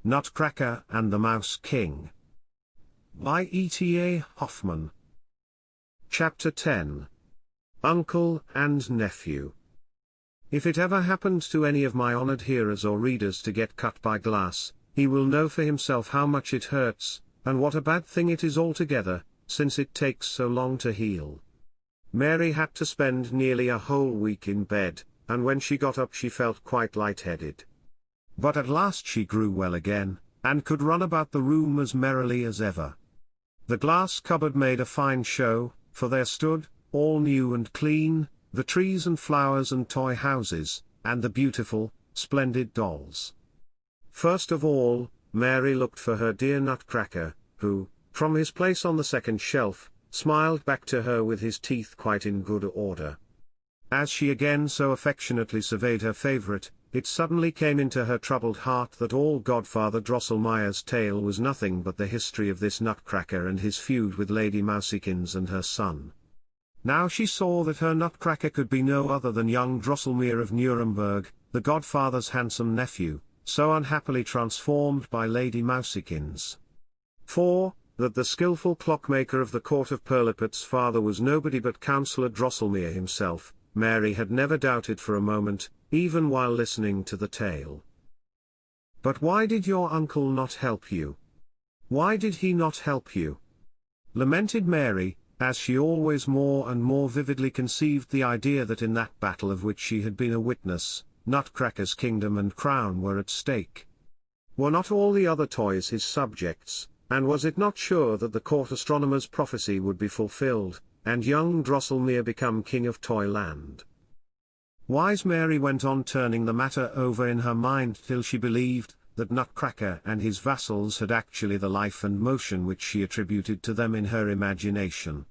Nutcracker and the Mouse King. By ETA Hoffman. Chapter 10. Uncle and Nephew. If it ever happened to any of my honored hearers or readers to get cut by glass, he will know for himself how much it hurts, and what a bad thing it is altogether, since it takes so long to heal. Mary had to spend nearly a whole week in bed, and when she got up she felt quite light-headed. But at last she grew well again, and could run about the room as merrily as ever. The glass cupboard made a fine show, for there stood, all new and clean, the trees and flowers and toy houses, and the beautiful, splendid dolls. First of all, Mary looked for her dear Nutcracker, who, from his place on the second shelf, smiled back to her with his teeth quite in good order. As she again so affectionately surveyed her favorite, it suddenly came into her troubled heart that all Godfather Drosselmeyer's tale was nothing but the history of this Nutcracker and his feud with Lady Mousekins and her son. Now she saw that her Nutcracker could be no other than young Drosselmeyer of Nuremberg, the Godfather's handsome nephew, so unhappily transformed by Lady Mousekins. For, that the skilful clockmaker of the court of Perlipet's father was nobody but Councillor Drosselmeyer himself, Mary had never doubted for a moment, even while listening to the tale. But why did your uncle not help you? Why did he not help you? Lamented Mary, as she always more and more vividly conceived the idea that in that battle of which she had been a witness, Nutcracker's kingdom and crown were at stake. Were not all the other toys his subjects, and was it not sure that the court astronomer's prophecy would be fulfilled, and young Drosselmeyer become king of Toyland? Wise Mary went on turning the matter over in her mind till she believed that Nutcracker and his vassals had actually the life and motion which she attributed to them in her imagination.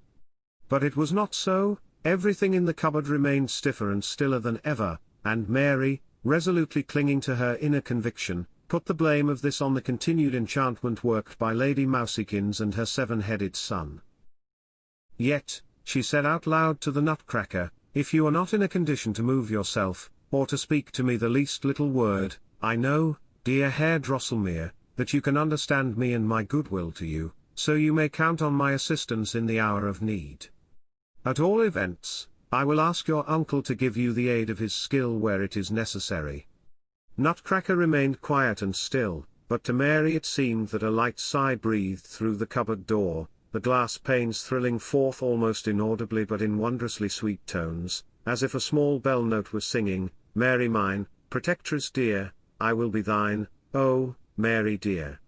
But it was not so, everything in the cupboard remained stiffer and stiller than ever, and Mary, resolutely clinging to her inner conviction, put the blame of this on the continued enchantment worked by Lady Mousekins and her seven-headed son. Yet, she said out loud to the Nutcracker, if you are not in a condition to move yourself, or to speak to me the least little word, I know, dear Herr Drosselmeyer, that you can understand me and my goodwill to you, so you may count on my assistance in the hour of need. At all events, I will ask your uncle to give you the aid of his skill where it is necessary. Nutcracker remained quiet and still, but to Mary it seemed that a light sigh breathed through the cupboard door, the glass panes thrilling forth almost inaudibly but in wondrously sweet tones, as if a small bell note was singing, Mary mine, protectress dear, I will be thine, oh, Mary dear.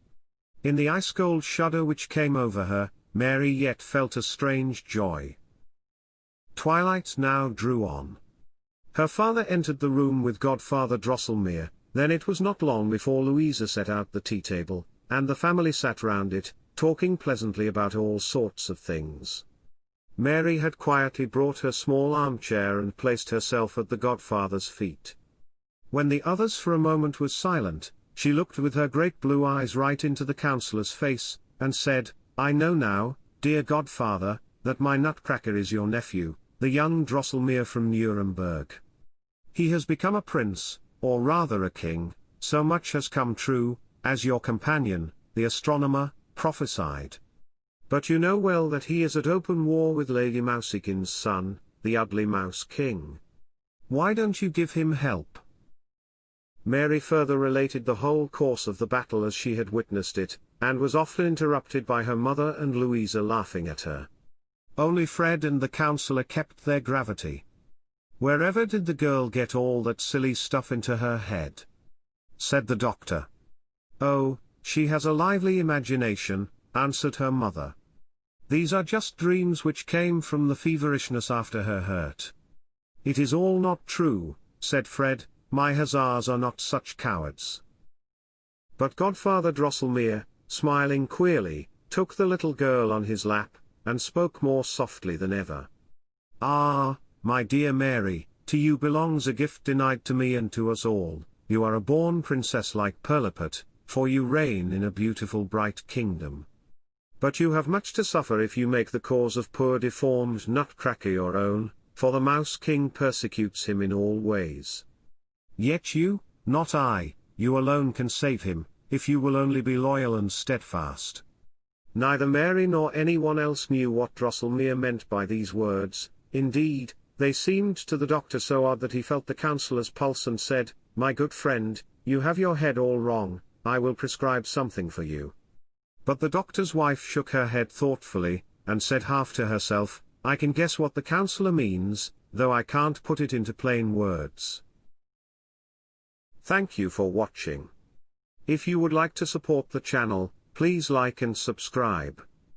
In the ice-cold shudder which came over her, Mary yet felt a strange joy. Twilight now drew on. Her father entered the room with Godfather Drosselmeyer, then it was not long before Louisa set out the tea-table, and the family sat round it, talking pleasantly about all sorts of things. Mary had quietly brought her small armchair and placed herself at the godfather's feet. When the others for a moment was silent, she looked with her great blue eyes right into the councillor's face, and said, I know now, dear godfather, that my Nutcracker is your nephew, the young Drosselmeyer from Nuremberg. He has become a prince, or rather a king, so much has come true, as your companion, the astronomer, prophesied. But you know well that he is at open war with Lady Mousekins' son, the ugly Mouse King. Why don't you give him help? Mary further related the whole course of the battle as she had witnessed it, and was often interrupted by her mother and Louisa laughing at her. Only Fred and the councillor kept their gravity. Wherever did the girl get all that silly stuff into her head? Said the doctor. Oh, she has a lively imagination, answered her mother. These are just dreams which came from the feverishness after her hurt. It is all not true, said Fred, my hussars are not such cowards. But Godfather Drosselmeyer, smiling queerly, took the little girl on his lap, and spoke more softly than ever. Ah, my dear Mary, to you belongs a gift denied to me and to us all, you are a born princess like Perlipet, for you reign in a beautiful bright kingdom. But you have much to suffer if you make the cause of poor deformed Nutcracker your own, for the Mouse King persecutes him in all ways. Yet you, not I, you alone can save him, if you will only be loyal and steadfast. Neither Mary nor anyone else knew what Drosselmeyer meant by these words. Indeed, they seemed to the doctor so odd that he felt the counselor's pulse and said, "My good friend, you have your head all wrong, I will prescribe something for you." But the doctor's wife shook her head thoughtfully, and said half to herself, "I can guess what the counselor means, though I can't put it into plain words." Thank you for watching. If you would like to support the channel, please like and subscribe.